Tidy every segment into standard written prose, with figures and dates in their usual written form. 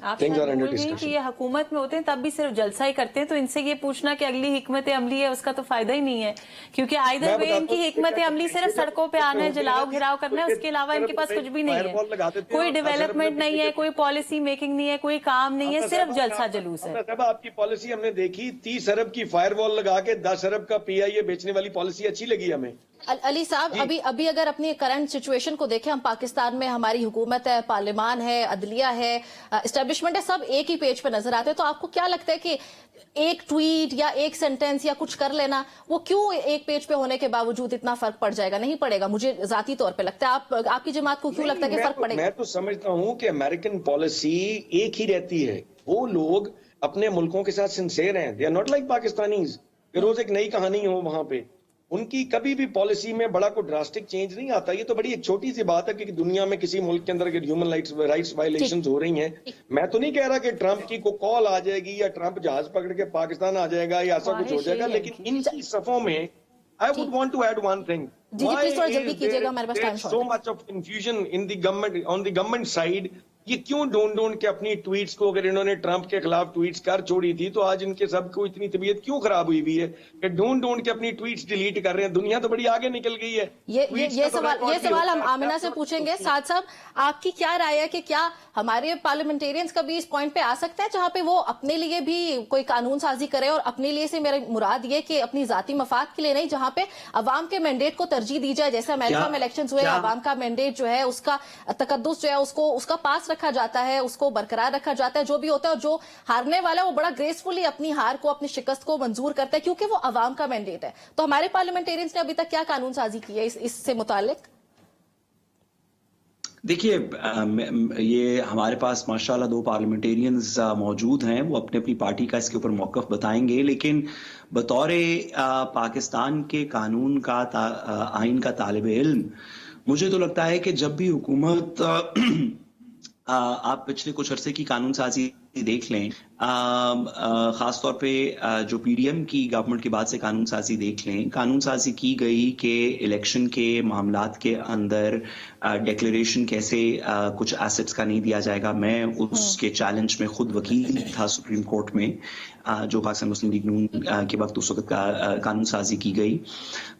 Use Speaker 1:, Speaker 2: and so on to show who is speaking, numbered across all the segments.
Speaker 1: आप
Speaker 2: Things
Speaker 1: शायद
Speaker 2: are under
Speaker 1: भूल गई कि
Speaker 2: discussion.
Speaker 1: ये हुकूमत में होते हैं तब भी सिर्फ जलसा ही करते हैं, तो इनसे ये पूछना कि अगली हिकमत अमली है उसका तो फायदा ही नहीं है, क्योंकि आइदर वे इनकी हिकमत अमली सिर्फ सड़कों पे आना है, जलाओ घिराव करना है, उसके अलावा इनके पास कुछ भी नहीं है, कोई डेवलपमेंट नहीं है, कोई पॉलिसी मेकिंग नहीं है, कोई काम नहीं है, सिर्फ जलसा जुलूस है।
Speaker 2: साहब आपकी पॉलिसी हमने देखी, 30 अरब की फायरवॉल लगा के 10 अरब का पीआईए बेचने वाली पॉलिसी अच्छी लगी हमें।
Speaker 3: अली साहब, अभी अगर अपनी करंट सिचुएशन को देखें, हम पाकिस्तान में हमारी हुकूमत है, पार्लियामान है, अदलिया है, एस्टेब्लिशमेंट है, सब एक ही पेज पे नजर आते हैं, तो आपको क्या लगता है कि एक ट्वीट या एक सेंटेंस या कुछ कर लेना, वो क्यों एक पेज पे होने के बावजूद इतना फर्क पड़ जाएगा? नहीं पड़ेगा, मुझे जाती तौर पे लगता है। आपकी जमात को क्यों लगता है कि फर्क पड़ेगा?
Speaker 2: मैं तो समझता हूँ कि अमेरिकन पॉलिसी एक ही रहती है, वो लोग अपने मुल्कों के साथ सिंसेयर हैं, they are not like Pakistanis, रोज एक नई कहानी हो वहां पे। उनकी कभी भी पॉलिसी में बड़ा कोई ड्रास्टिक चेंज नहीं आता। ये तो बड़ी एक छोटी सी बात है कि दुनिया में किसी मुल्क के अंदर अगर ह्यूमन राइट्स वायलेशंस हो रही हैं, मैं तो नहीं कह रहा कि ट्रंप की को कॉल आ जाएगी या ट्रंप जहाज पकड़ के पाकिस्तान आ जाएगा या ऐसा कुछ हो जाएगा, लेकिन इनकी सफों में I would want to add one thing, so much of confusion in the government, on the government side. ये क्यों ढूंढ के अपनी ट्वीट्स को, अगर इन्होंने ट्रंप के खिलाफ ट्वीट्स कर छोड़ी थी तो आज इनके सबको इतनी तबीयत क्यों खराब हुई है कि ढूंढ के अपनी ट्वीट्स डिलीट कर रहे हैं? दुनिया तो बड़ी आगे निकल गई है।
Speaker 3: ये सवाल हम आमिना से पूछेंगे। साथ साहब, आपकी क्या राय है कि क्या हमारे पार्लियामेंटेरियंस कभी इस पॉइंट पे आ सकते हैं जहां पे वो अपने लिए भी कोई कानून साजी करे, और अपने लिए से मेरा मुराद ये कि अपनी जाती मफाद के लिए नहीं, जहां पे अवाम के मैंडेट को तरजीह दी जाए, जैसे अमेरिका में इलेक्शन हुए, अवाम का मैंडेट जो है उसका तकद्दुस जो है उसका पास रखा जाता है, उसको बरकरार रखा जाता है, जो भी होता है, और जो हारने वाला है वो बड़ा ग्रेसफुली अपनी हार को, अपनी शिकस्त को मंजूर करता है, क्योंकि वो अवाम का मैंडेट है। तो हमारे पार्लियामेंटेरियंस ने अभी तक क्या कानून साजी की है इससे मुतालिक?
Speaker 4: देखिए, ये हमारे पास माशाल्लाह 2 पार्लियामेंटेरियंस मौजूद हैं, वो अपने अपनी पार्टी का इसके ऊपर मौक़िफ़ बताएंगे, लेकिन बतौर पाकिस्तान के कानून का आइन का तालिब इल्म, मुझे तो लगता है कि जब भी हुकूमत आप पिछले कुछ अरसे की कानून साजी देख लें, खास तौर पे जो पीडीएम की गवर्नमेंट के बाद से कानून साजी देख लें, कानून साजी की गई कि इलेक्शन के मामलात के अंदर डिक्लेरेशन कैसे कुछ एसेट्स का नहीं दिया जाएगा। मैं उसके चैलेंज में खुद वकील था सुप्रीम कोर्ट में, जो पाकिस्तान मुस्लिम लीग नून के वक्त उस वक्त कानून साजी की गई।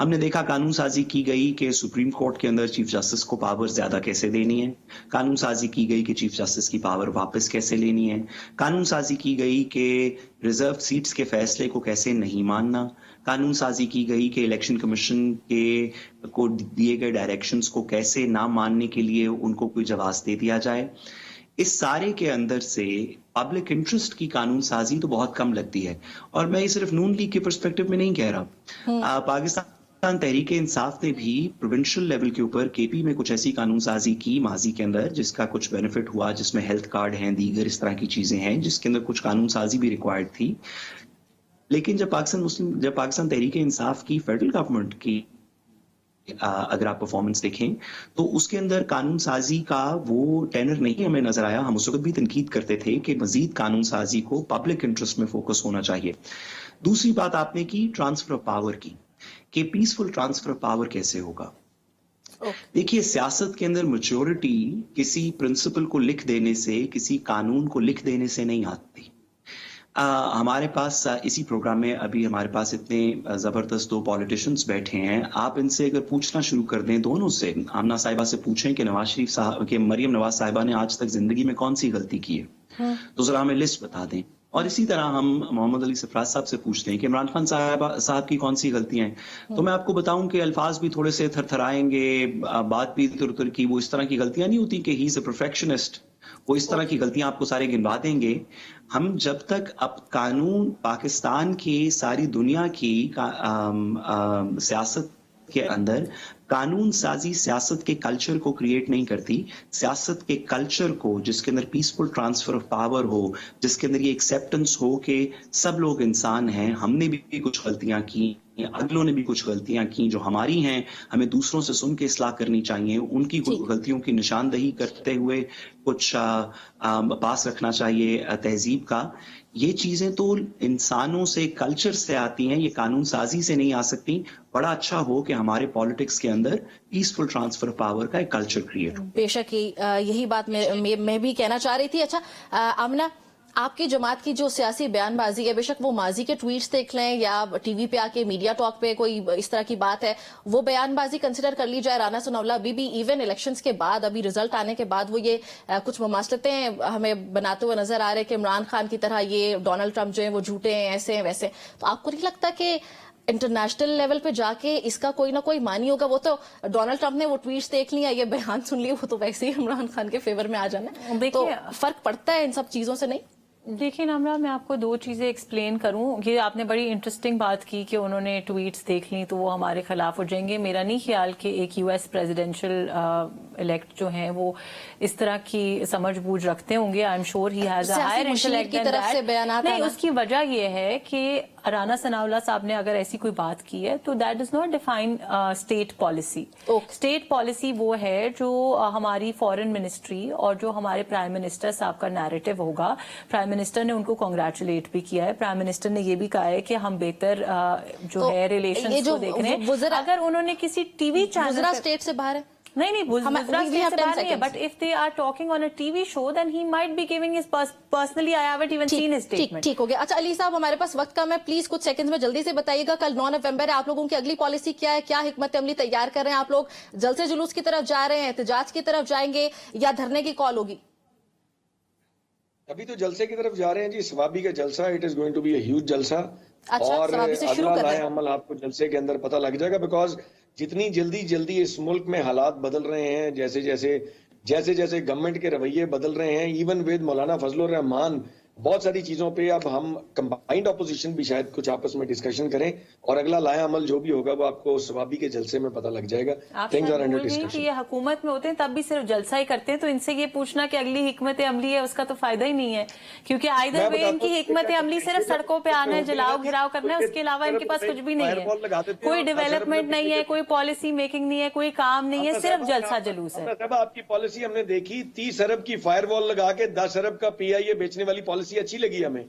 Speaker 4: हमने देखा कानून साजी की गई कि सुप्रीम कोर्ट के अंदर चीफ जस्टिस को पावर ज्यादा कैसे देनी है, कानून साजी की गई कि चीफ जस्टिस की पावर वापस कैसे लेनी है, कानून साजी की गई कि रिजर्व सीट्स के फैसले को कैसे नहीं मानना, कानून साजी की गई कि इलेक्शन कमीशन के को दिए गए डायरेक्शंस को कैसे ना मानने के लिए उनको कोई जवाब दे दिया जाए। इस सारे के अंदर से पब्लिक इंटरेस्ट की कानून साजी तो बहुत कम लगती है, और मैं ये सिर्फ नून लीग के पर्सपेक्टिव में नहीं कह रहा। पाकिस्तान तहरीक इंसाफ ने भी प्रोविंशियल लेवल के ऊपर केपी में कुछ ऐसी कानून साजी की माजी के अंदर जिसका कुछ बेनिफिट हुआ, जिसमें हेल्थ कार्ड हैं, दीगर इस तरह की चीजें हैं, जिसके अंदर कुछ कानून साजी भी रिक्वायर्ड थी। लेकिन जब पाकिस्तान तहरीक इंसाफ की फेडरल गवर्नमेंट की अगर आप परफॉर्मेंस देखें तो उसके अंदर कानून साजी का वो टेनर नहीं हमें नजर आया। हम उस वक्त भी तनकीद करते थे कि मजीद कानून साजी को पब्लिक इंटरेस्ट में फोकस होना चाहिए। दूसरी बात आपने की ट्रांसफर ऑफ पावर की, कि पीसफुल ट्रांसफर ऑफ पावर कैसे होगा। देखिए, सियासत के अंदर मैच्योरिटी किसी प्रिंसिपल को लिख देने से, किसी कानून को लिख देने से नहीं आती। हमारे पास इसी प्रोग्राम में अभी हमारे पास इतने जबरदस्त 2 पॉलिटिशियंस बैठे हैं, आप इनसे अगर पूछना शुरू कर दें, दोनों से, आमना साहिबा से पूछें कि नवाज शरीफ साहब के मरियम नवाज साहिबा ने आज तक जिंदगी में कौन सी गलती की है, तो जरा हमें लिस्ट बता दें। और इसी तरह हम मोहम्मद अली सरफराज साहब से पूछते हैं कि इमरान खान साहब की कौन सी गलतियां हैं, तो मैं आपको बताऊं कि अल्फाज भी थोड़े से थरथराएंगे, बात भी इधर की, वो इस तरह की गलतियां नहीं होती कि ही इज अ परफेक्शनिस्ट, वो इस तरह की गलतियां आपको सारे गिनवा देंगे। हम जब तक अब कानून पाकिस्तान की सारी दुनिया की सियासत के अंदर कानून साजी सियासत के कल्चर को क्रिएट नहीं करती, सियासत के कल्चर को जिसके अंदर पीसफुल ट्रांसफर ऑफ पावर हो, जिसके अंदर ये एक्सेप्टेंस हो कि सब लोग इंसान हैं, हमने भी कुछ गलतियां की, अगलों ने भी कुछ गलतियां की जो हमारी हैं, हमें दूसरों से सुन के इस्लाह करनी चाहिए, उनकी गलतियों की निशानदही करते हुए कुछ पास रखना चाहिए तहजीब का। ये चीजें तो इंसानों से, कल्चर से आती हैं, ये कानून साजी से नहीं आ सकती। बड़ा अच्छा हो कि हमारे पॉलिटिक्स के अंदर पीसफुल ट्रांसफर ऑफ पावर का एक कल्चर क्रिएट हो।
Speaker 3: बेशक यही बात मैं भी कहना चाह रही थी। अच्छा आमना, आपकी जमात की जो सियासी बयानबाजी है, बेशक वो माजी के ट्वीट्स देख लें या टीवी पे आके मीडिया टॉक पे कोई इस तरह की बात है, वो बयानबाजी कंसिडर कर ली जाए। राना सनाउल्लाह अभी भी इवन इलेक्शंस के बाद, अभी रिजल्ट आने के बाद वो ये कुछ ममासलतें हमें बनाते हुए नजर आ रहे हैं कि इमरान खान की तरह ये डोनाल्ड ट्रंप जो है वो झूठे हैं, ऐसे हैं वैसे। तो आपको नहीं लगता कि इंटरनेशनल लेवल पे जाके इसका कोई ना कोई मानी होगा? वो तो डोनाल्ड ट्रंप ने वो ट्वीट्स देख लिया, ये बयान सुन लिया, वो तो वैसे ही इमरान खान के फेवर में आ जाना। तो फर्क पड़ता है इन सब चीजों से नहीं?
Speaker 1: देखिए नामरा, मैं आपको दो चीज़ें एक्सप्लेन करूं। ये आपने बड़ी इंटरेस्टिंग बात की कि उन्होंने ट्वीट्स देख ली तो वो हमारे खिलाफ हो जाएंगे। मेरा नहीं ख्याल कि एक यूएस प्रेसिडेंशियल इलेक्ट जो हैं वो इस तरह की समझ बूझ रखते होंगे। I am sure he has a higher intellect than that. नहीं, उसकी वजह ये है कि राना सनाउल्लाह साहब ने अगर ऐसी कोई बात की है तो that does not define state policy. State policy वो है जो हमारी फॉरेन मिनिस्ट्री और जो हमारे प्राइम मिनिस्टर साहब का नैरेटिव होगा। प्राइम मिनिस्टर ने उनको कांग्रेचुलेट भी किया है। प्राइम मिनिस्टर ने ये भी कहा है कि हम बेहतर जो है रिलेशंस को देख रहे हैं। अगर उन्होंने किसी टीवी चैनल
Speaker 3: स्टेट से बाहर है,
Speaker 1: नहीं but if they are talking on a TV show then he might be giving his personally, I haven't even seen his statement.
Speaker 3: ठीक हो गया। अच्छा अली साहब, हमारे पास वक्त कम है, प्लीज कुछ सेकंड्स में जल्दी से बताइएगा, कल 9 नवंबर है, आप लोगों की अगली पॉलिसी क्या है? क्या हिकमत अमली तैयार कर रहे हैं आप लोग? जलसे जुलूस की तरफ जा रहे हैं, एहतजाज की तरफ जाएंगे या धरने की कॉल होगी?
Speaker 2: अभी तो जलसे की तरफ जा रहे हैं जी, सवाबी का जलसा। It is going to be a huge जलसा।
Speaker 3: अच्छा,
Speaker 2: और
Speaker 3: अगला
Speaker 2: लाए अमल आपको जलसे के अंदर पता लग जाएगा, बिकॉज जितनी जल्दी इस मुल्क में हालात बदल रहे हैं, जैसे जैसे गवर्नमेंट के रवैये बदल रहे हैं, इवन विद मौलाना फजलुर रहमान, बहुत सारी चीजों पे अब हम कंबाइंड अपोजिशन भी शायद कुछ आपस में डिस्कशन करें, और अगला लाया अमल जो भी होगा वो आपको सवाबी के जलसे में पता लग जाएगा। Things are under discussion.
Speaker 1: ये हुकूमत में होते हैं तब भी सिर्फ जलसा ही करते हैं, तो इनसे ये पूछना कि अगली हिकमत अमली है उसका तो फायदा ही नहीं है, क्योंकि आइदर वे इनकी हिकमत अमली सिर्फ सड़कों पे आना है, जलाओ घिराव करना है, उसके अलावा इनके पास कुछ भी नहीं है। कोई डेवलपमेंट नहीं है, कोई पॉलिसी मेकिंग नहीं है, कोई काम नहीं है, सिर्फ जलसा जुलूस है।
Speaker 2: आपकी पॉलिसी हमने देखी, 30 अरब की फायरवॉल लगा के 10 अरब का पीआईए बेचने वाली पॉलिसी अच्छी लगी हमें।